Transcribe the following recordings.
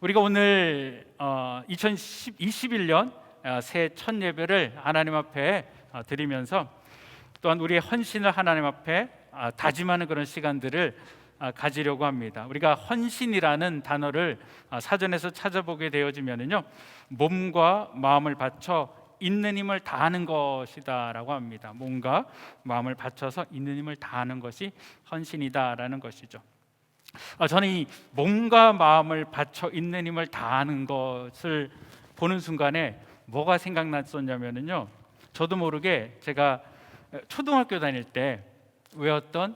우리가 오늘 2021년 새해 첫 예배를 하나님 앞에 드리면서 또한 우리의 헌신을 하나님 앞에 다짐하는 그런 시간들을 가지려고 합니다. 우리가 헌신이라는 단어를 사전에서 찾아보게 되어지면요, 몸과 마음을 바쳐 있는 힘을 다하는 것이다라고 합니다. 몸과 마음을 바쳐서 있는 힘을 다하는 것이 헌신이다라는 것이죠. 저는 이 몸과 마음을 바쳐 있는 힘을 다하는 것을 보는 순간에 뭐가 생각났었냐면요, 저도 모르게 제가 초등학교 다닐 때 외웠던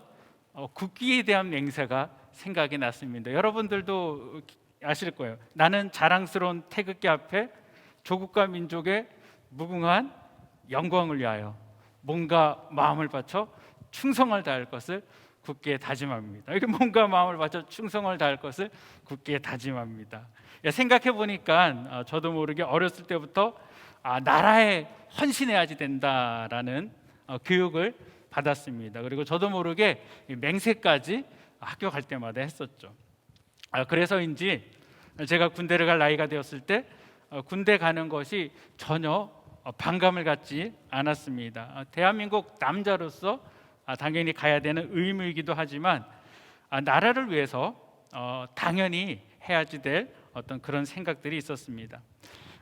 국기에 대한 맹세가 생각이 났습니다. 여러분들도 아실 거예요. 나는 자랑스러운 태극기 앞에 조국과 민족의 무궁한 영광을 위하여 몸과 마음을 바쳐 충성을 다할 것을 굳게 다짐합니다. 이렇게 몸과 마음을 바쳐 충성을 다할 것을 굳게 다짐합니다. 생각해 보니까 저도 모르게 어렸을 때부터 나라에 헌신해야지 된다라는 교육을 받았습니다. 그리고 저도 모르게 맹세까지 학교 갈 때마다 했었죠. 그래서인지 제가 군대를 갈 나이가 되었을 때 군대 가는 것이 전혀 반감을 갖지 않았습니다. 대한민국 남자로서 당연히 가야 되는 의무이기도 하지만 나라를 위해서 당연히 해야지 될 어떤 그런 생각들이 있었습니다.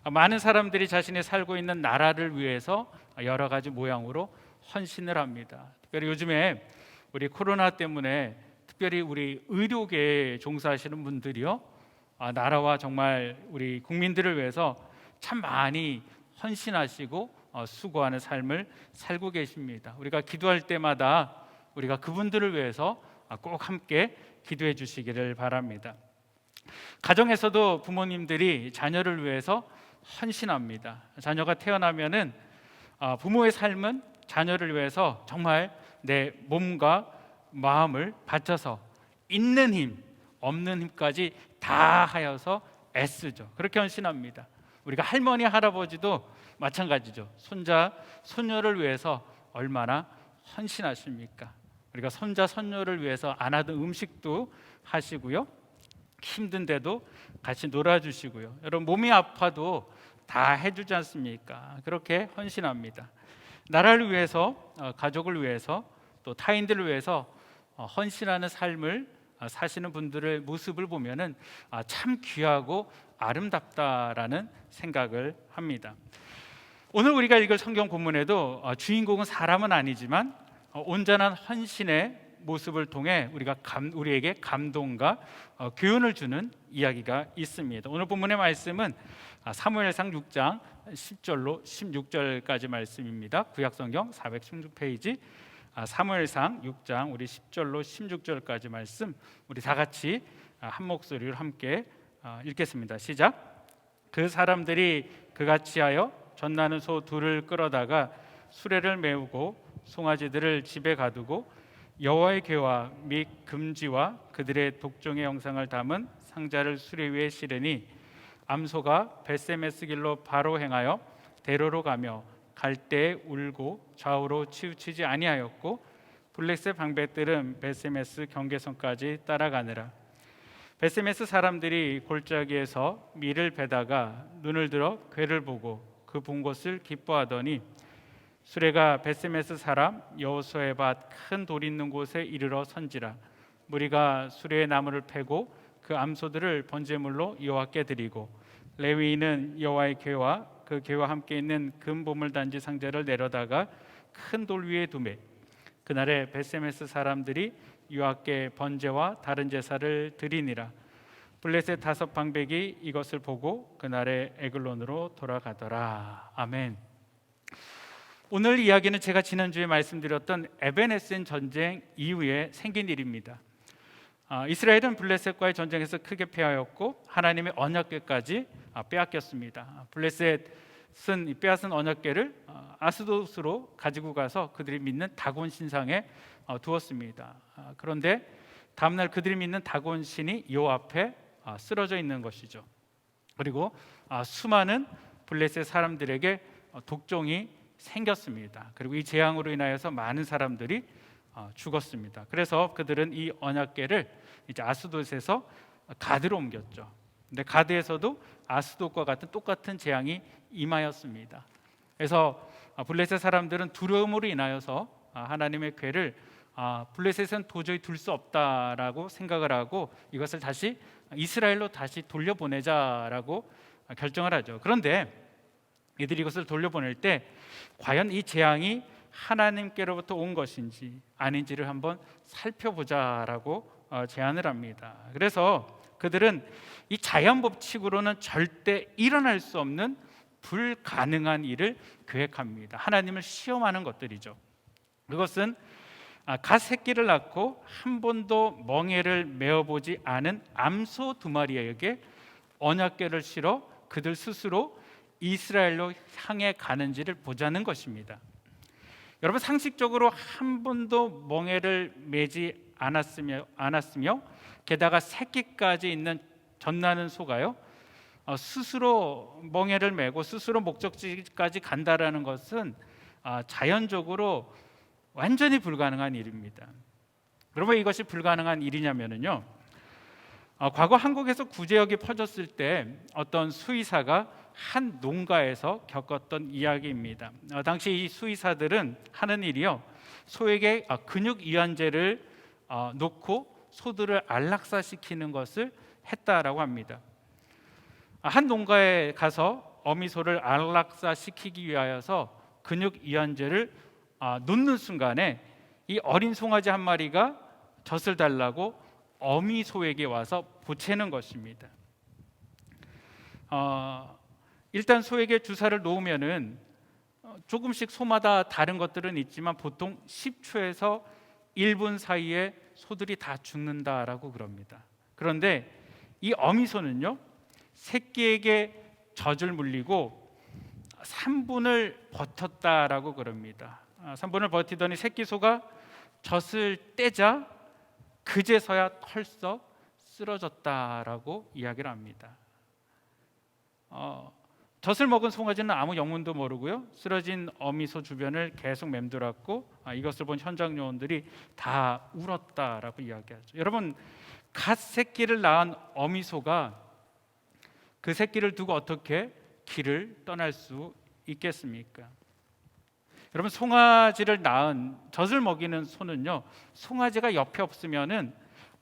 많은 사람들이 자신이 살고 있는 나라를 위해서 여러 가지 모양으로 헌신을 합니다. 특별히 요즘에 우리 코로나 때문에 특별히 우리 의료계에 종사하시는 분들이요, 나라와 정말 우리 국민들을 위해서 참 많이 헌신하시고 수고하는 삶을 살고 계십니다. 우리가 기도할 때마다 우리가 그분들을 위해서 꼭 함께 기도해 주시기를 바랍니다. 가정에서도 부모님들이 자녀를 위해서 헌신합니다. 자녀가 태어나면은 부모의 삶은 자녀를 위해서 정말 내 몸과 마음을 바쳐서 있는 힘, 없는 힘까지 다 하여서 애쓰죠. 그렇게 헌신합니다. 우리가 할머니, 할아버지도 마찬가지죠. 손자, 손녀를 위해서 얼마나 헌신하십니까? 우리가 손자, 손녀를 위해서 안 하던 음식도 하시고요, 힘든데도 같이 놀아주시고요, 여러분 몸이 아파도 다 해주지 않습니까? 그렇게 헌신합니다. 나라를 위해서, 가족을 위해서, 또 타인들을 위해서 헌신하는 삶을 사시는 분들의 모습을 보면은 참 귀하고 아름답다라는 생각을 합니다. 오늘 우리가 읽을 성경 본문에도 주인공은 사람은 아니지만 온전한 헌신의 모습을 통해 우리에게 감동과 교훈을 주는 이야기가 있습니다. 오늘 본문의 말씀은 사무엘상 6장 10절로 16절까지 말씀입니다. 구약성경 416페이지 사무엘상 6장 우리 10절로 16절까지 말씀, 우리 다 같이 한 목소리로 함께 읽겠습니다. 시작. 그 사람들이 그같이 하여 젖나는 소 둘을 끌어다가 수레를 메우고 송아지들을 집에 가두고 여호와의 궤와 및 금지와 그들의 독종의 영상을 담은 상자를 수레 위에 실으니 암소가 벳세메스 길로 바로 행하여 대로로 가며 갈 때 울고 좌우로 치우치지 아니하였고 블레셋 방백들은 벳세메스 경계선까지 따라가느라. 벳세메스 사람들이 골짜기에서 밀을 베다가 눈을 들어 궤를 보고 그 본 것을 기뻐하더니 수레가 벳세메스 사람 여호수아의 밭 큰 돌 있는 곳에 이르러 선지라. 무리가 수레의 나무를 패고 그 암소들을 번제물로 여호와께 드리고 레위인은 여호와의 궤와 그 궤와 함께 있는 금 보물 단지 상자를 내려다가 큰 돌 위에 두매. 그날에 벳세메스 사람들이 여호와께 번제와 다른 제사를 드리니라. 블레셋 다섯 방백이 이것을 보고 그날에 에글론으로 돌아가더라. 아멘. 오늘 이야기는 제가 지난주에 말씀드렸던 에벤에센 전쟁 이후에 생긴 일입니다. 이스라엘은 블레셋과의 전쟁에서 크게 패하였고 하나님의 언약궤까지 빼앗겼습니다. 블레셋은 빼앗은 언약궤를 아스돗으로 가지고 가서 그들이 믿는 다곤 신상에 두었습니다. 그런데 다음날 그들이 믿는 다곤 신이 요 앞에 쓰러져 있는 것이죠. 그리고 수많은 블레셋 사람들에게 독종이 생겼습니다. 그리고 이 재앙으로 인하여서 많은 사람들이 죽었습니다. 그래서 그들은 이 언약궤를 이제 아스돗에서 가드로 옮겼죠. 근데 가드에서도 아스돗과 같은 똑같은 재앙이 임하였습니다. 그래서 블레셋 사람들은 두려움으로 인하여서 하나님의 궤를 블레셋은 도저히 둘 수 없다라고 생각을 하고 이것을 다시 이스라엘로 다시 돌려보내자라고 결정을 하죠. 그런데 이들이 이것을 돌려보낼 때 과연 이 재앙이 하나님께로부터 온 것인지 아닌지를 한번 살펴보자라고 제안을 합니다. 그래서 그들은 이 자연 법칙으로는 절대 일어날 수 없는 불가능한 일을 계획합니다. 하나님을 시험하는 것들이죠. 그것은 갓 새끼를 낳고 한 번도 멍에를 메어보지 않은 암소 두 마리에게 언약궤를 실어 그들 스스로 이스라엘로 향해 가는지를 보자는 것입니다. 여러분, 상식적으로 한 번도 멍에를 매지 않았으며 게다가 새끼까지 있는 젖나는 소가요 스스로 멍에를 메고 스스로 목적지까지 간다라는 것은 자연적으로 완전히 불가능한 일입니다. 그러면 이것이 불가능한 일이냐면요, 과거 한국에서 구제역이 퍼졌을 때 어떤 수의사가 한 농가에서 겪었던 이야기입니다. 당시 이 수의사들은 하는 일이요, 소에게 근육 이완제를 놓고 소들을 안락사시키는 것을 했다라고 합니다. 한 농가에 가서 어미소를 안락사시키기 위하여서 근육 이완제를 놓는 순간에 이 어린 송아지 한 마리가 젖을 달라고 어미소에게 와서 보채는 것입니다. 일단 소에게 주사를 놓으면은 조금씩 소마다 다른 것들은 있지만 보통 10초에서 1분 사이에 소들이 다 죽는다라고 그럽니다. 그런데 이 어미소는요, 새끼에게 젖을 물리고 3분을 버텼다라고 그럽니다. 3분을 버티더니 새끼 소가 젖을 떼자 그제서야 털썩 쓰러졌다라고 이야기를 합니다. 젖을 먹은 송아지는 아무 영문도 모르고요, 쓰러진 어미소 주변을 계속 맴돌았고 이것을 본 현장 요원들이 다 울었다라고 이야기하죠. 여러분, 갓 새끼를 낳은 어미소가 그 새끼를 두고 어떻게 길을 떠날 수 있겠습니까? 여러분, 송아지를 낳은 젖을 먹이는 소는요, 송아지가 옆에 없으면은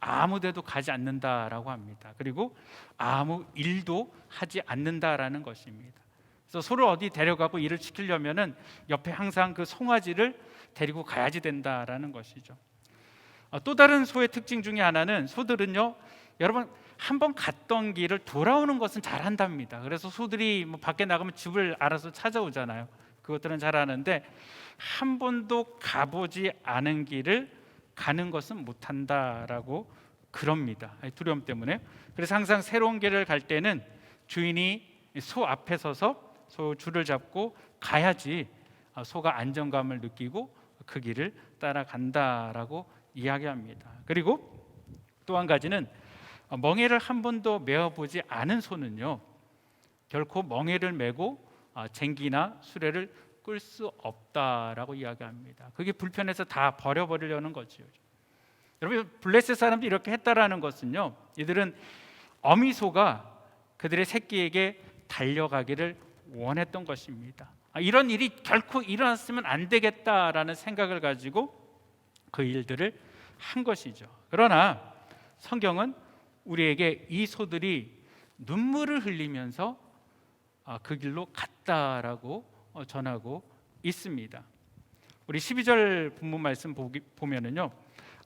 아무데도 가지 않는다라고 합니다. 그리고 아무 일도 하지 않는다라는 것입니다. 그래서 소를 어디 데려가고 일을 시키려면은 옆에 항상 그 송아지를 데리고 가야지 된다라는 것이죠. 또 다른 소의 특징 중에 하나는, 소들은요, 여러분, 한번 갔던 길을 돌아오는 것은 잘한답니다. 그래서 소들이 밖에 나가면 집을 알아서 찾아오잖아요. 그것들은 잘하는데 한 번도 가보지 않은 길을 가는 것은 못한다라고 그럽니다. 두려움 때문에. 그래서 항상 새로운 길을 갈 때는 주인이 소 앞에 서서 소 줄을 잡고 가야지 소가 안정감을 느끼고 그 길을 따라간다라고 이야기합니다. 그리고 또 한 가지는, 멍에를 한 번도 메어보지 않은 소는요, 결코 멍에를 메고 쟁기나 수레를 끌 수 없다라고 이야기합니다. 그게 불편해서 다 버려버리려는 거죠. 여러분, 블레셋 사람들이 이렇게 했다라는 것은요, 이들은 어미소가 그들의 새끼에게 달려가기를 원했던 것입니다. 이런 일이 결코 일어났으면 안 되겠다라는 생각을 가지고 그 일들을 한 것이죠. 그러나 성경은 우리에게 이 소들이 눈물을 흘리면서 그 길로 갔다라고 전하고 있습니다. 우리 12절 본문 말씀 보면은요,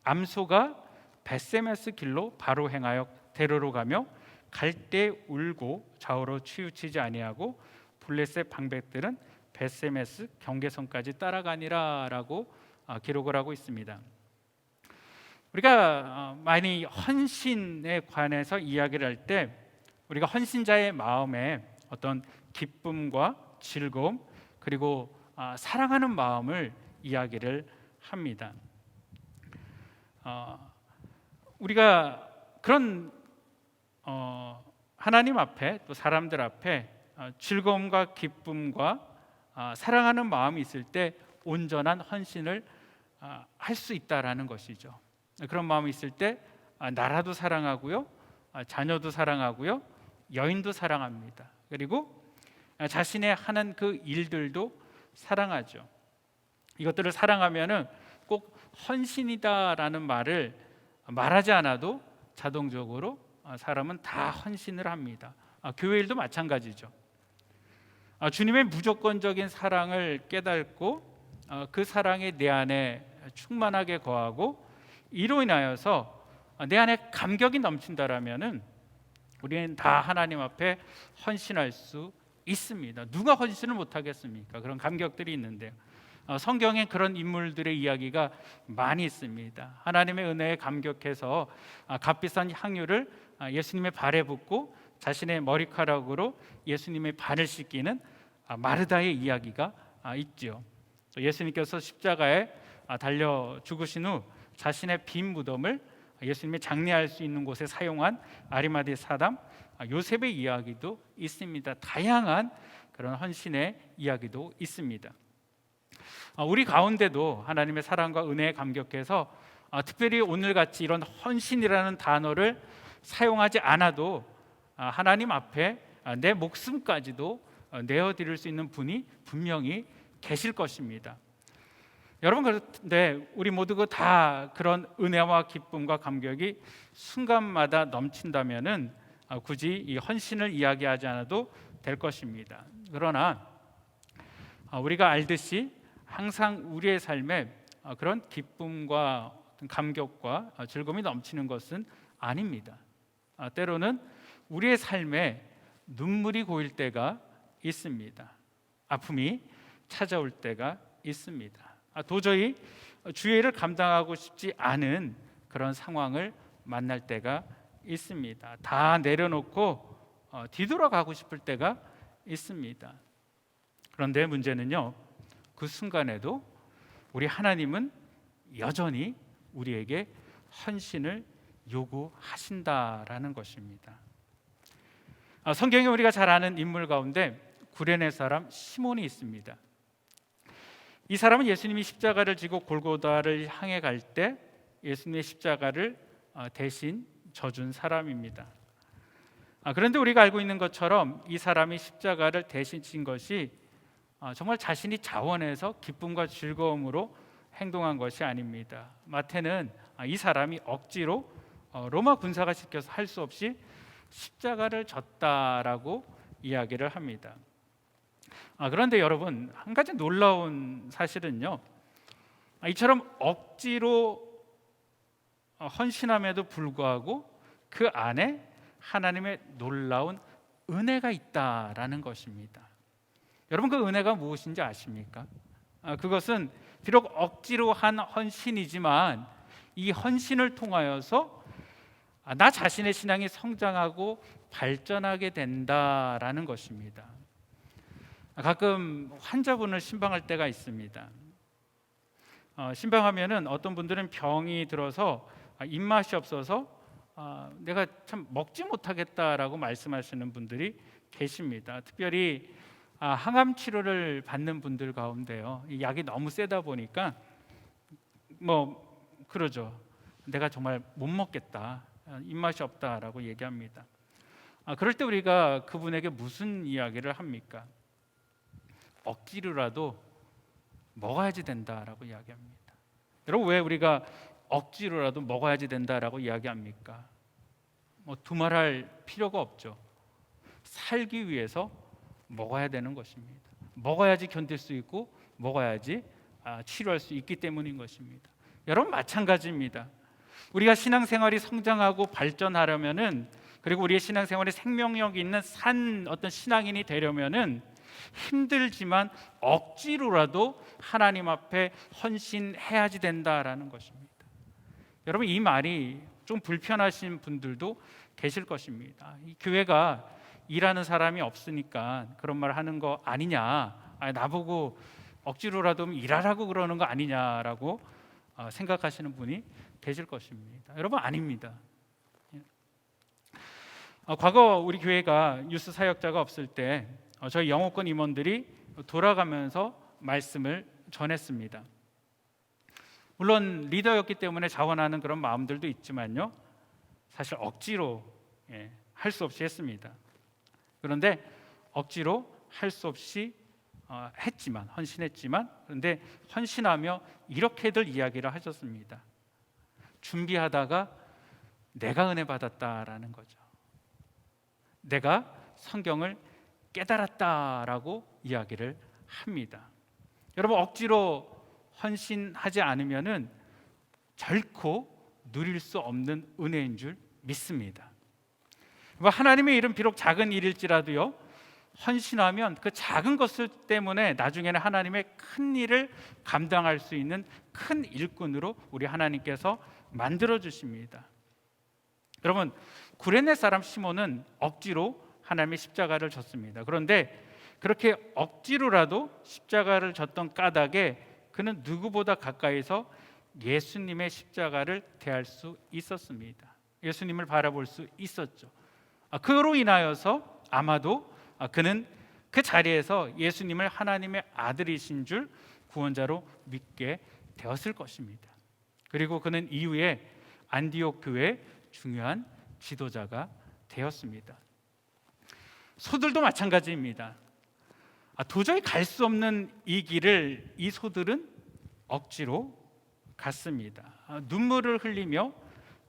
암소가 벳세메스 길로 바로 행하여 대로로 가며 갈 때 울고 좌우로 치우치지 아니하고 블레셋 방백들은 벳세메스 경계선까지 따라가니라라고 기록을 하고 있습니다. 우리가 많이 헌신에 관해서 이야기를 할 때 우리가 헌신자의 마음에 어떤 기쁨과 즐거움 그리고 사랑하는 마음을 이야기를 합니다. 우리가 그런 하나님 앞에 또 사람들 앞에 즐거움과 기쁨과 사랑하는 마음이 있을 때 온전한 헌신을 할 수 있다라는 것이죠. 그런 마음이 있을 때 나라도 사랑하고요, 자녀도 사랑하고요, 여인도 사랑합니다. 그리고 자신의 하는 그 일들도 사랑하죠. 이것들을 사랑하면은 꼭 헌신이다라는 말을 말하지 않아도 자동적으로 사람은 다 헌신을 합니다. 교회 일도 마찬가지죠. 주님의 무조건적인 사랑을 깨닫고 그 사랑이 내 안에 충만하게 거하고 이로 인하여서 내 안에 감격이 넘친다라면은 우리는 다 하나님 앞에 헌신할 수 있습니다. 누가 헌신을 못하겠습니까? 그런 감격들이 있는데요. 성경에 그런 인물들의 이야기가 많이 있습니다. 하나님의 은혜에 감격해서 값비싼 향유를 예수님의 발에 붓고 자신의 머리카락으로 예수님의 발을 씻기는 마르다의 이야기가 있죠. 또 예수님께서 십자가에 달려 죽으신 후 자신의 빈 무덤을 예수님이 장례할 수 있는 곳에 사용한 아리마대 사람 요셉의 이야기도 있습니다. 다양한 그런 헌신의 이야기도 있습니다. 우리 가운데도 하나님의 사랑과 은혜에 감격해서 특별히 오늘같이 이런 헌신이라는 단어를 사용하지 않아도 하나님 앞에 내 목숨까지도 내어드릴 수 있는 분이 분명히 계실 것입니다. 여러분, 그런데 우리 모두 다 그런 은혜와 기쁨과 감격이 순간마다 넘친다면은 굳이 이 헌신을 이야기하지 않아도 될 것입니다. 그러나 우리가 알듯이 항상 우리의 삶에 그런 기쁨과 감격과 즐거움이 넘치는 것은 아닙니다. 때로는 우리의 삶에 눈물이 고일 때가 있습니다. 아픔이 찾아올 때가 있습니다. 도저히 주의 일을 감당하고 싶지 않은 그런 상황을 만날 때가 있습니다. 다 내려놓고 뒤돌아가고 싶을 때가 있습니다. 그런데 문제는요, 그 순간에도 우리 하나님은 여전히 우리에게 헌신을 요구하신다라는 것입니다. 성경에 우리가 잘 아는 인물 가운데 구레네 사람 시몬이 있습니다. 이 사람은 예수님이 십자가를 지고 골고다를 향해 갈 때 예수님의 십자가를 대신 져준 사람입니다. 그런데 우리가 알고 있는 것처럼 이 사람이 십자가를 대신 진 것이 정말 자신이 자원해서 기쁨과 즐거움으로 행동한 것이 아닙니다. 마태는 이 사람이 억지로 로마 군사가 시켜서 할 수 없이 십자가를 졌다라고 이야기를 합니다. 그런데 여러분, 한 가지 놀라운 사실은요, 이처럼 억지로 헌신함에도 불구하고 그 안에 하나님의 놀라운 은혜가 있다라는 것입니다. 여러분, 그 은혜가 무엇인지 아십니까? 그것은 비록 억지로 한 헌신이지만 이 헌신을 통하여서 나 자신의 신앙이 성장하고 발전하게 된다라는 것입니다. 가끔 환자분을 신방할 때가 있습니다. 신방하면은 어떤 분들은 병이 들어서 입맛이 없어서 내가 참 먹지 못하겠다라고 말씀하시는 분들이 계십니다. 특별히 항암 치료를 받는 분들 가운데요, 이 약이 너무 세다 보니까 그러죠. 내가 정말 못 먹겠다, 입맛이 없다라고 얘기합니다. 그럴 때 우리가 그분에게 무슨 이야기를 합니까? 억지로라도 먹어야지 된다라고 이야기합니다. 여러분, 왜 우리가 억지로라도 먹어야지 된다라고 이야기합니까? 두말할 필요가 없죠. 살기 위해서 먹어야 되는 것입니다. 먹어야지 견딜 수 있고 먹어야지 치료할 수 있기 때문인 것입니다. 여러분, 마찬가지입니다. 우리가 신앙생활이 성장하고 발전하려면은, 그리고 우리의 신앙생활에 생명력 있는 어떤 신앙인이 되려면은 힘들지만 억지로라도 하나님 앞에 헌신해야지 된다라는 것입니다. 여러분, 이 말이 좀 불편하신 분들도 계실 것입니다. 이 교회가 일하는 사람이 없으니까 그런 말 하는 거 아니냐, 나보고 억지로라도 일하라고 그러는 거 아니냐라고 생각하시는 분이 계실 것입니다. 여러분, 아닙니다. 과거 우리 교회가 유스 사역자가 없을 때 저희 영어권 임원들이 돌아가면서 말씀을 전했습니다. 물론 리더였기 때문에 자원하는 그런 마음들도 있지만요, 사실 억지로 할 수 없이 했습니다. 그런데 억지로 할 수 없이 헌신했지만 그런데 헌신하며 이렇게들 이야기를 하셨습니다. 준비하다가 내가 은혜 받았다라는 거죠. 내가 성경을 깨달았다라고 이야기를 합니다. 여러분, 억지로 헌신하지 않으면은 결코 누릴 수 없는 은혜인 줄 믿습니다. 하나님의 일은 비록 작은 일일지라도요, 헌신하면 그 작은 것을 때문에 나중에는 하나님의 큰 일을 감당할 수 있는 큰 일꾼으로 우리 하나님께서 만들어 주십니다. 여러분, 구레네 사람 시몬은 억지로 하나님의 십자가를 졌습니다. 그런데 그렇게 억지로라도 십자가를 졌던 까닭에 그는 누구보다 가까이서 예수님의 십자가를 대할 수 있었습니다. 예수님을 바라볼 수 있었죠. 그로 인하여서 아마도 그는 그 자리에서 예수님을 하나님의 아들이신 줄 구원자로 믿게 되었을 것입니다. 그리고 그는 이후에 안디옥 교회의 중요한 지도자가 되었습니다. 소들도 마찬가지입니다. 도저히 갈 수 없는 이 길을 이 소들은 억지로 갔습니다. 눈물을 흘리며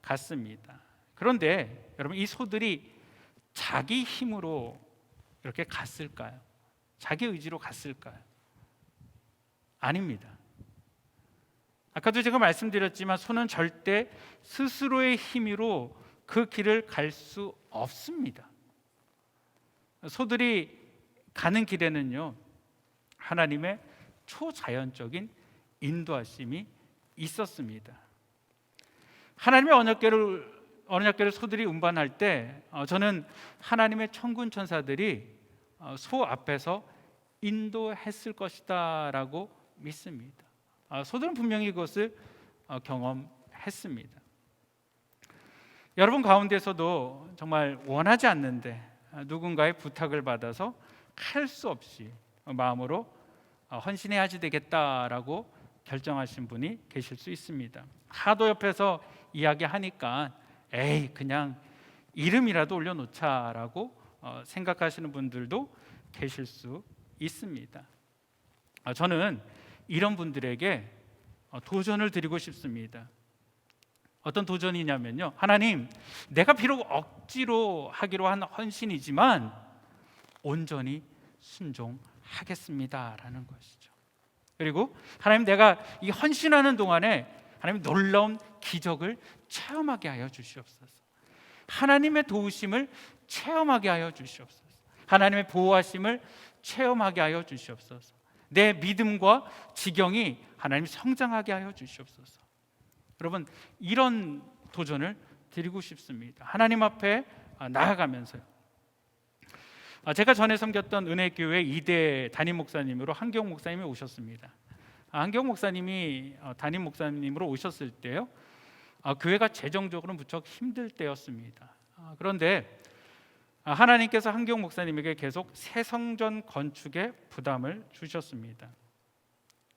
갔습니다. 그런데 여러분, 이 소들이 자기 힘으로 이렇게 갔을까요? 자기 의지로 갔을까요? 아닙니다. 아까도 제가 말씀드렸지만 소는 절대 스스로의 힘으로 그 길을 갈 수 없습니다. 소들이 가는 길에는요, 하나님의 초자연적인 인도하심이 있었습니다. 하나님의 언약궤를 소들이 운반할 때 저는 하나님의 천군 천사들이 소 앞에서 인도했을 것이다 라고 믿습니다. 소들은 분명히 그것을 경험했습니다. 여러분 가운데서도 정말 원하지 않는데 누군가의 부탁을 받아서 할 수 없이 마음으로 헌신해야지 되겠다라고 결정하신 분이 계실 수 있습니다. 하도 옆에서 이야기하니까 에이 그냥 이름이라도 올려놓자라고 생각하시는 분들도 계실 수 있습니다. 저는 이런 분들에게 도전을 드리고 싶습니다. 어떤 도전이냐면요, 하나님, 내가 비록 억지로 하기로 한 헌신이지만 온전히 순종하겠습니다라는 것이죠. 그리고 하나님, 내가 이 헌신하는 동안에 하나님 놀라운 기적을 체험하게 하여 주시옵소서. 하나님의 도우심을 체험하게 하여 주시옵소서. 하나님의 보호하심을 체험하게 하여 주시옵소서. 내 믿음과 지경이 하나님 성장하게 하여 주시옵소서. 여러분, 이런 도전을 드리고 싶습니다. 하나님 앞에 나아가면서요. 제가 전에 섬겼던 은혜교회 2대 담임 목사님으로 한경 목사님이 오셨습니다. 한경 목사님이 담임 목사님으로 오셨을 때요, 교회가 재정적으로 무척 힘들 때였습니다. 그런데 하나님께서 한경 목사님에게 계속 새 성전 건축에 부담을 주셨습니다.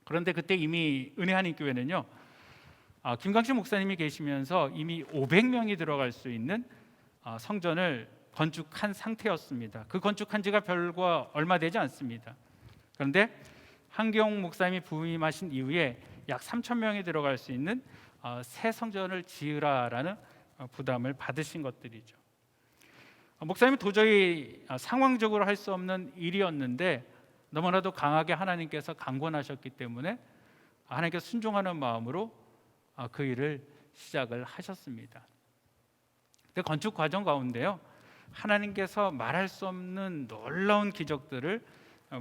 그런데 그때 이미 은혜하님 교회는요, 김광식 목사님이 계시면서 이미 500명이 들어갈 수 있는 성전을 건축한 상태였습니다. 그 건축한 지가 별과 얼마 되지 않습니다. 그런데 한경 목사님이 부임하신 이후에 약 3,000명이 들어갈 수 있는 새 성전을 지으라라는 부담을 받으신 것들이죠. 목사님이 도저히 상황적으로 할 수 없는 일이었는데 너무나도 강하게 하나님께서 강권하셨기 때문에 하나님께서 순종하는 마음으로 그 일을 시작을 하셨습니다. 근데 건축 과정 가운데요, 하나님께서 말할 수 없는 놀라운 기적들을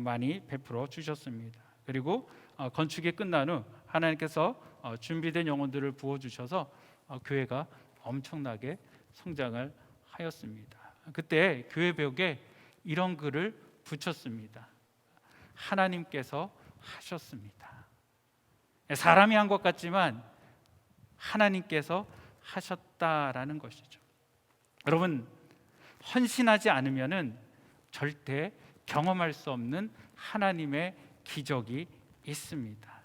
많이 베풀어 주셨습니다. 그리고 건축이 끝난 후 하나님께서 준비된 영혼들을 부어주셔서 교회가 엄청나게 성장을 하였습니다. 그때 교회 벽에 이런 글을 붙였습니다. 하나님께서 하셨습니다. 사람이 한 것 같지만 하나님께서 하셨다라는 것이죠. 여러분, 헌신하지 않으면은 절대 경험할 수 없는 하나님의 기적이 있습니다.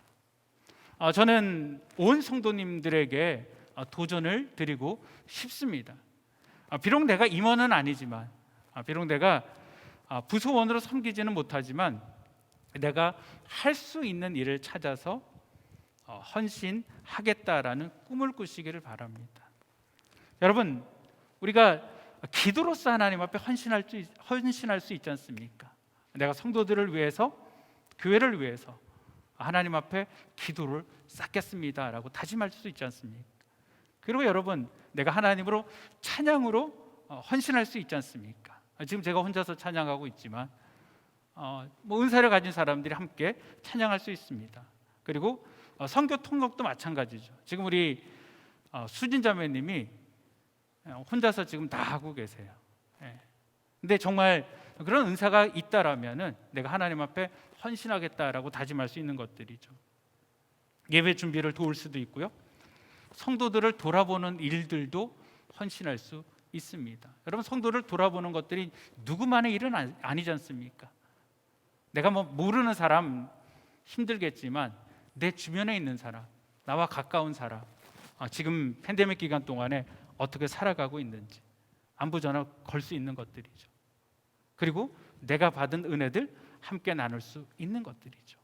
저는 온 성도님들에게 도전을 드리고 싶습니다. 비록 내가 임원은 아니지만, 비록 내가 부서원으로 섬기지는 못하지만 내가 할 수 있는 일을 찾아서 헌신하겠다라는 꿈을 꾸시기를 바랍니다. 여러분, 우리가 기도로서 하나님 앞에 헌신할 수 있지 않습니까? 내가 성도들을 위해서, 교회를 위해서 하나님 앞에 기도를 쌓겠습니다라고 다짐할 수 있지 않습니까? 그리고 여러분, 내가 하나님으로 찬양으로 헌신할 수 있지 않습니까? 지금 제가 혼자서 찬양하고 있지만 은사를 가진 사람들이 함께 찬양할 수 있습니다. 그리고 선교 통역도 마찬가지죠. 지금 우리 수진 자매님이 혼자서 지금 다 하고 계세요. 근데 정말 그런 은사가 있다라면은 내가 하나님 앞에 헌신하겠다라고 다짐할 수 있는 것들이죠. 예배 준비를 도울 수도 있고요. 성도들을 돌아보는 일들도 헌신할 수 있습니다. 여러분, 성도를 돌아보는 것들이 누구만의 일은 아니지 않습니까? 내가 모르는 사람 힘들겠지만 내 주변에 있는 사람, 나와 가까운 사람, 지금 팬데믹 기간 동안에 어떻게 살아가고 있는지 안부 전화 걸 수 있는 것들이죠. 그리고 내가 받은 은혜들 함께 나눌 수 있는 것들이죠.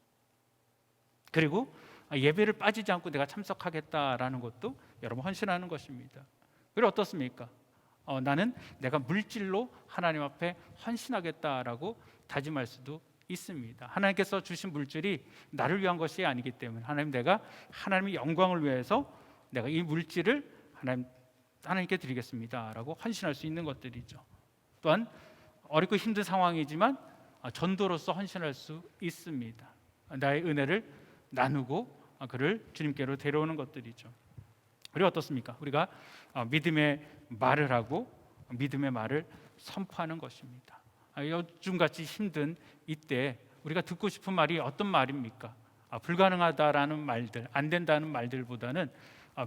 그리고 예배를 빠지지 않고 내가 참석하겠다라는 것도 여러분 헌신하는 것입니다. 그리고 어떻습니까? 나는 내가 물질로 하나님 앞에 헌신하겠다라고 다짐할 수도 있습니다. 하나님께서 주신 물질이 나를 위한 것이 아니기 때문에 내가 하나님의 영광을 위해서 내가 이 물질을 하나님께 드리겠습니다라고 헌신할 수 있는 것들이죠. 또한 어렵고 힘든 상황이지만 전도로서 헌신할 수 있습니다. 나의 은혜를 나누고 그를 주님께로 데려오는 것들이죠. 그리고 어떻습니까? 우리가 믿음의 말을 하고 믿음의 말을 선포하는 것입니다. 요즘같이 힘든 이때 우리가 듣고 싶은 말이 어떤 말입니까? 불가능하다라는 말들, 안 된다는 말들보다는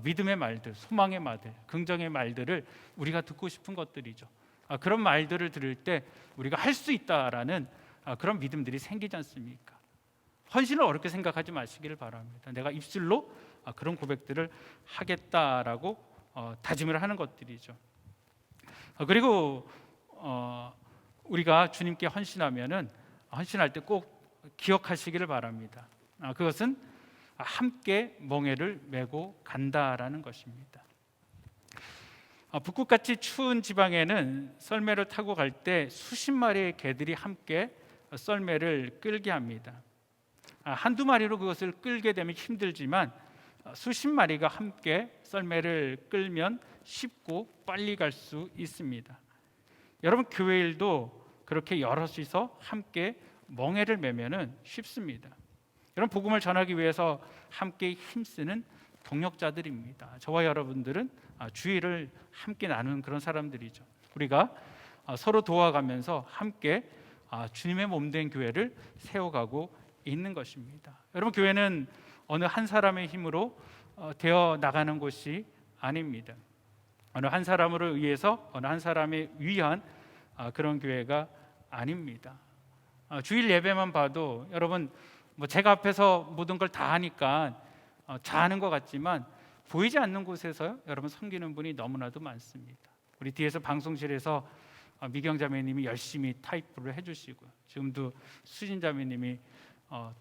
믿음의 말들, 소망의 말들, 긍정의 말들을 우리가 듣고 싶은 것들이죠. 그런 말들을 들을 때 우리가 할 수 있다라는 그런 믿음들이 생기지 않습니까? 헌신을 어렵게 생각하지 마시기를 바랍니다. 내가 입술로 그런 고백들을 하겠다라고 다짐을 하는 것들이죠. 그리고 우리가 주님께 헌신하면은 헌신할 때 꼭 기억하시기를 바랍니다. 그것은 함께 멍에를 메고 간다라는 것입니다. 북극같이 추운 지방에는 썰매를 타고 갈 때 수십 마리의 개들이 함께 썰매를 끌게 합니다. 한두 마리로 그것을 끌게 되면 힘들지만 수십 마리가 함께 썰매를 끌면 쉽고 빨리 갈 수 있습니다. 여러분, 교회 일도 그렇게 여럿이서 함께 멍에를 매면은 쉽습니다. 여러분, 복음을 전하기 위해서 함께 힘쓰는 동역자들입니다. 저와 여러분들은 주의를 함께 나누는 그런 사람들이죠. 우리가 서로 도와가면서 함께 주님의 몸된 교회를 세워가고 있는 것입니다. 여러분, 교회는 어느 한 사람의 힘으로 되어 나가는 곳이 아닙니다. 어느 한 사람으로 의해서 어느 한 사람에 위한 그런 교회가 아닙니다. 주일 예배만 봐도 여러분, 제가 앞에서 모든 걸 다 하니까 잘하는 것 같지만 보이지 않는 곳에서 여러분 섬기는 분이 너무나도 많습니다. 우리 뒤에서 방송실에서 미경 자매님이 열심히 타이프를 해주시고요. 지금도 수진 자매님이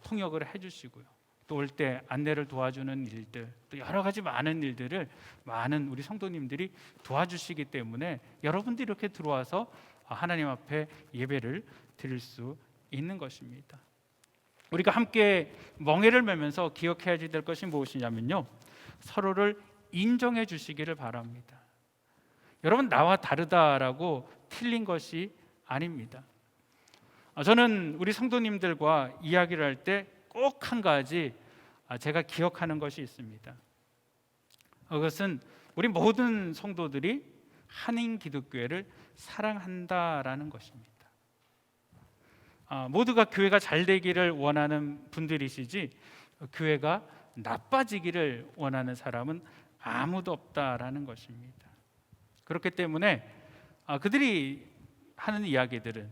통역을 해주시고요. 또 올 때 안내를 도와주는 일들, 또 여러 가지 많은 일들을 많은 우리 성도님들이 도와주시기 때문에 여러분들이 이렇게 들어와서 하나님 앞에 예배를 드릴 수 있는 것입니다. 우리가 함께 멍에를 매면서 기억해야 될 것이 무엇이냐면요, 서로를 인정해 주시기를 바랍니다. 여러분, 나와 다르다라고 틀린 것이 아닙니다. 저는 우리 성도님들과 이야기를 할 때 꼭 한 가지 제가 기억하는 것이 있습니다. 그것은 우리 모든 성도들이 한인 기독교회를 사랑한다라는 것입니다. 모두가 교회가 잘 되기를 원하는 분들이시지 교회가 나빠지기를 원하는 사람은 아무도 없다라는 것입니다. 그렇기 때문에 그들이 하는 이야기들은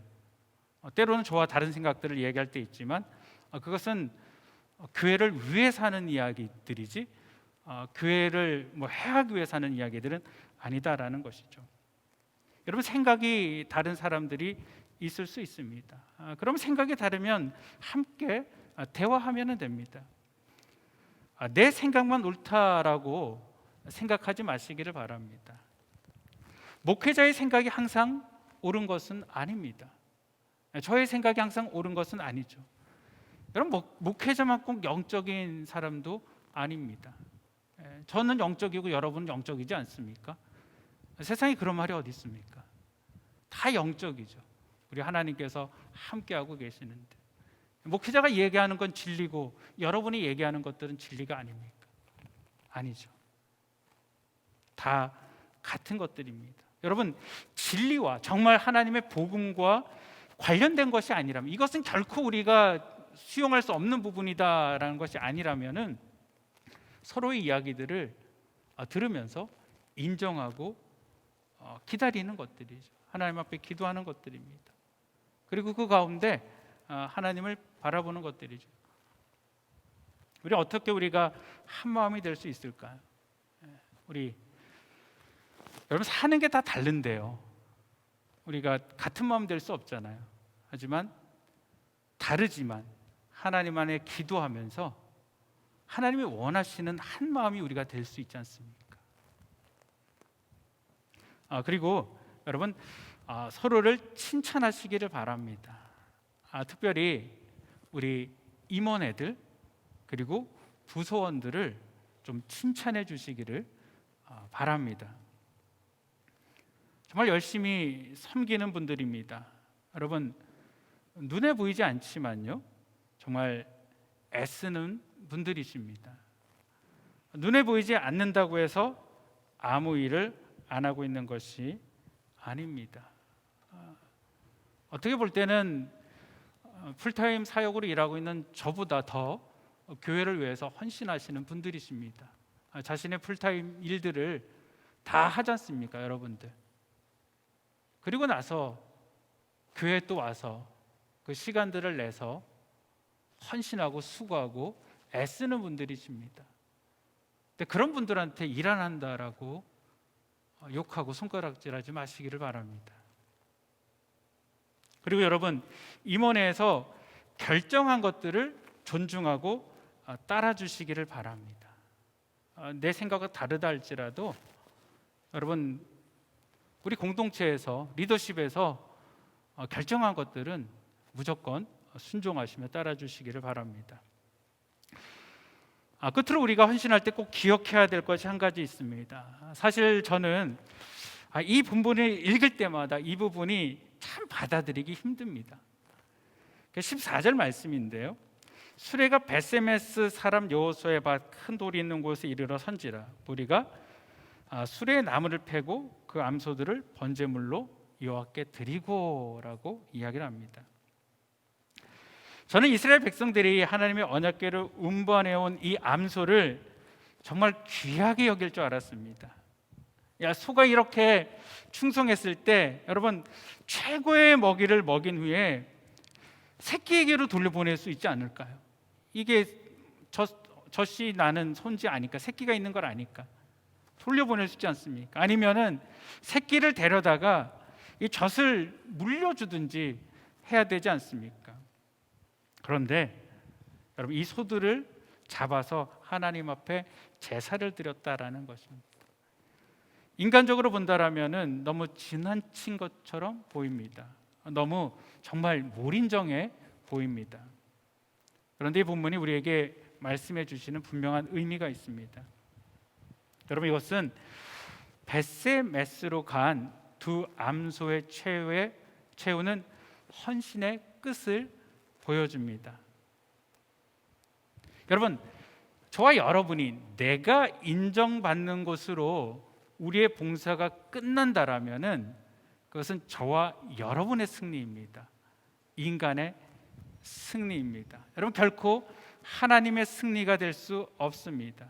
때로는 저와 다른 생각들을 얘기할 때 있지만 그것은 교회를 위해서 하는 이야기들이지 교회를 해하기 위해서 하는 이야기들은 아니다라는 것이죠. 여러분, 생각이 다른 사람들이 있을 수 있습니다. 그럼 생각이 다르면 함께 대화하면 됩니다. 내 생각만 옳다라고 생각하지 마시기를 바랍니다. 목회자의 생각이 항상 옳은 것은 아닙니다. 저의 생각이 항상 옳은 것은 아니죠. 여러분, 목회자만 꼭 영적인 사람도 아닙니다. 저는 영적이고 여러분은 영적이지 않습니까? 세상에 그런 말이 어디 있습니까? 다 영적이죠. 우리 하나님께서 함께하고 계시는데, 목회자가 얘기하는 건 진리고 여러분이 얘기하는 것들은 진리가 아닙니까? 아니죠. 다 같은 것들입니다. 여러분, 진리와 정말 하나님의 복음과 관련된 것이 아니라면, 이것은 결코 우리가 수용할 수 없는 부분이다라는 것이 아니라면은 서로의 이야기들을 들으면서 인정하고 기다리는 것들이죠. 하나님 앞에 기도하는 것들입니다. 그리고 그 가운데 하나님을 바라보는 것들이죠. 우리가 한 마음이 될 수 있을까요? 여러분, 사는 게 다 다른데요. 우리가 같은 마음 될 수 없잖아요. 하지만 다르지만 하나님 안에 기도하면서 하나님이 원하시는 한 마음이 우리가 될 수 있지 않습니까? 그리고 여러분, 서로를 칭찬하시기를 바랍니다. 특별히 우리 임원애들 그리고 부서원들을 좀 칭찬해 주시기를 바랍니다. 정말 열심히 섬기는 분들입니다. 여러분, 눈에 보이지 않지만요, 정말 애쓰는 분들이십니다. 눈에 보이지 않는다고 해서 아무 일을 안 하고 있는 것이 아닙니다. 어떻게 볼 때는 풀타임 사역으로 일하고 있는 저보다 더 교회를 위해서 헌신하시는 분들이십니다. 자신의 풀타임 일들을 다 하지 않습니까, 여러분들? 그리고 나서 교회에 또 와서 그 시간들을 내서 헌신하고 수고하고 애쓰는 분들이십니다. 근데 그런 분들한테 일 안 한다라고 욕하고 손가락질하지 마시기를 바랍니다. 그리고 여러분, 임원회에서 결정한 것들을 존중하고 따라주시기를 바랍니다. 내 생각과 다르다 할지라도 여러분, 우리 공동체에서 리더십에서 결정한 것들은 무조건 순종하시며 따라주시기를 바랍니다. 끝으로 우리가 헌신할 때 꼭 기억해야 될 것이 한 가지 있습니다. 사실 저는 이 본문을 읽을 때마다 이 부분이 참 받아들이기 힘듭니다. 14절 말씀인데요, 수레가 베세메스 사람 여호수아의 밭 큰 돌이 있는 곳에 이르러 선지라 우리가 수레의 나무를 패고 그 암소들을 번제물로 여호와께 드리고라고 이야기를 합니다. 저는 이스라엘 백성들이 하나님의 언약궤를 운반해온 이 암소를 정말 귀하게 여길 줄 알았습니다. 소가 이렇게 충성했을 때 여러분, 최고의 먹이를 먹인 후에 새끼에게로 돌려보낼 수 있지 않을까요? 이게 젖이 나는 손지 아니까, 새끼가 있는 걸 아니까 돌려보낼 수 있지 않습니까? 아니면은 새끼를 데려다가 이 젖을 물려주든지 해야 되지 않습니까? 그런데 여러분, 이 소들을 잡아서 하나님 앞에 제사를 드렸다라는 것입니다. 인간적으로 본다라면은 너무 지나친 것처럼 보입니다. 너무 정말 몰인정해 보입니다. 그런데 이 본문이 우리에게 말씀해 주시는 분명한 의미가 있습니다. 여러분, 이것은 베세메스로 간 두 암소의 최후는 헌신의 끝을 보여줍니다. 여러분, 저와 여러분이 내가 인정받는 것으로 우리의 봉사가 끝난다라면은 그것은 저와 여러분의 승리입니다. 인간의 승리입니다. 여러분, 결코 하나님의 승리가 될 수 없습니다.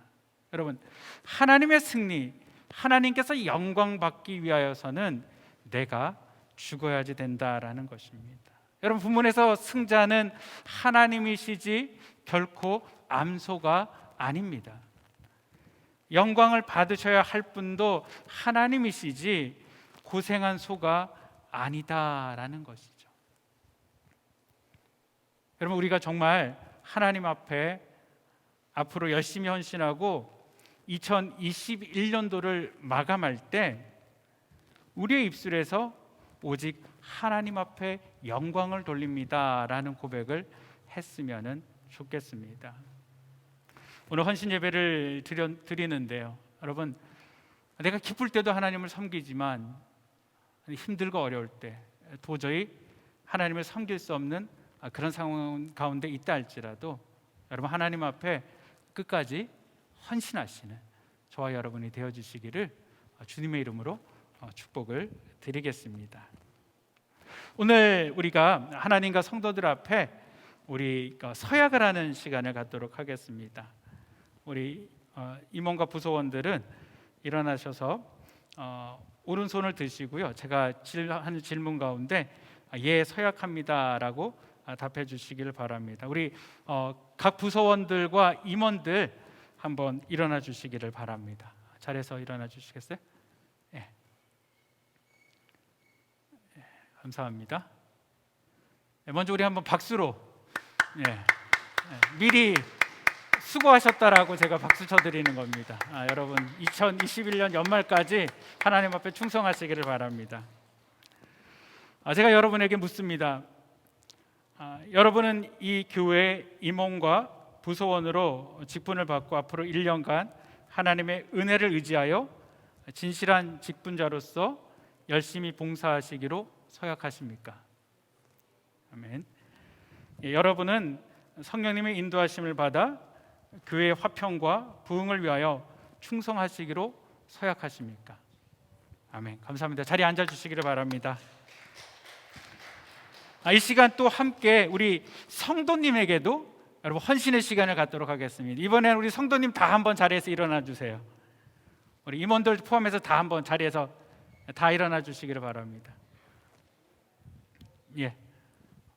여러분, 하나님의 승리, 하나님께서 영광 받기 위하여서는 내가 죽어야지 된다라는 것입니다. 여러분, 본문에서 승자는 하나님이시지 결코 암소가 아닙니다. 영광을 받으셔야 할 분도 하나님이시지 고생한 소가 아니다라는 것이죠. 여러분, 우리가 정말 하나님 앞에 앞으로 열심히 헌신하고 2021년도를 마감할 때 우리의 입술에서 오직 하나님 앞에 영광을 돌립니다라는 고백을 했으면 좋겠습니다. 오늘 헌신 예배를 드리는데요, 여러분, 내가 기쁠 때도 하나님을 섬기지만 힘들고 어려울 때 도저히 하나님을 섬길 수 없는 그런 상황 가운데 있다 할지라도 여러분, 하나님 앞에 끝까지 헌신하시는 저와 여러분이 되어주시기를 주님의 이름으로 축복을 드리겠습니다. 오늘 우리가 하나님과 성도들 앞에 우리 서약을 하는 시간을 갖도록 하겠습니다. 우리 임원과 부서원들은 일어나셔서 오른손을 드시고요, 제가 하는 질문 가운데 예, 서약합니다라고 답해 주시기를 바랍니다. 우리 각 부서원들과 임원들 한번 일어나 주시기를 바랍니다. 자리에서 일어나 주시겠어요? 예. 감사합니다. 먼저 우리 한번 박수로 미리 수고하셨다라고 제가 박수 쳐드리는 겁니다. 여러분, 2021년 연말까지 하나님 앞에 충성하시기를 바랍니다. 제가 여러분에게 묻습니다. 여러분은 이 교회 임원과 부서원으로 직분을 받고 앞으로 1년간 하나님의 은혜를 의지하여 진실한 직분자로서 열심히 봉사하시기로 서약하십니까? 아멘. 여러분은 성령님의 인도하심을 받아 교회의 화평과 부흥을 위하여 충성하시기로 서약하십니까? 아멘. 감사합니다. 자리에 앉아주시기를 바랍니다. 이 시간 또 함께 우리 성도님에게도 여러분 헌신의 시간을 갖도록 하겠습니다. 이번에는 우리 성도님 다 한번 자리에서 일어나 주세요. 우리 임원들 포함해서 다 한번 자리에서 다 일어나 주시기를 바랍니다. 예,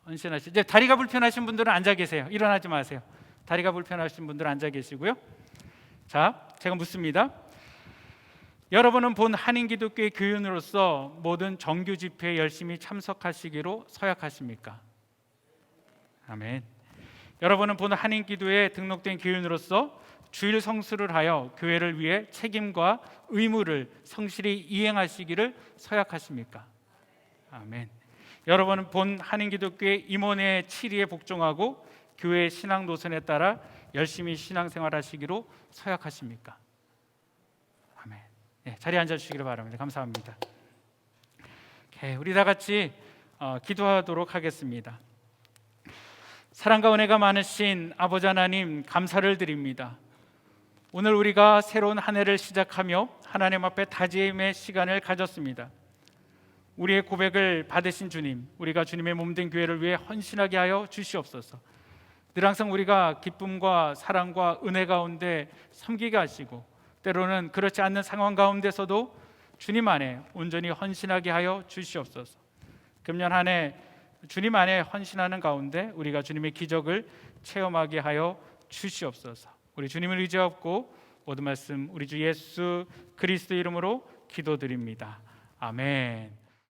헌신하시. 이제 다리가 불편하신 분들은 앉아 계세요. 일어나지 마세요. 다리가 불편하신 분들은 앉아 계시고요. 자, 제가 묻습니다. 여러분은 본 한인기독교의 교인으로서 모든 정규 집회에 열심히 참석하시기로 서약하십니까? 아멘. 여러분은 본 한인기도에 등록된 교인으로서 주일 성수를 하여 교회를 위해 책임과 의무를 성실히 이행하시기를 서약하십니까? 아멘. 여러분은 본 한인기독교의 임원의 치리에 복종하고 교회의 신앙 노선에 따라 열심히 신앙생활하시기로 서약하십니까? 아멘. 네, 자리에 앉아주시기를 바랍니다. 감사합니다. 우리 다 같이 기도하도록 하겠습니다. 사랑과 은혜가 많으신 아버지 하나님, 감사를 드립니다. 오늘 우리가 새로운 한 해를 시작하며 하나님 앞에 다짐의 시간을 가졌습니다. 우리의 고백을 받으신 주님, 우리가 주님의 몸된 교회를 위해 헌신하게 하여 주시옵소서. 늘 항상 우리가 기쁨과 사랑과 은혜 가운데 섬기게 하시고, 때로는 그렇지 않는 상황 가운데서도 주님 안에 온전히 헌신하게 하여 주시옵소서. 금년 한 해 주님 안에 헌신하는 가운데 우리가 주님의 기적을 체험하게 하여 주시옵소서. 우리 주님을 의지하고 모든 말씀 우리 주 예수 그리스도 이름으로 기도드립니다. 아멘.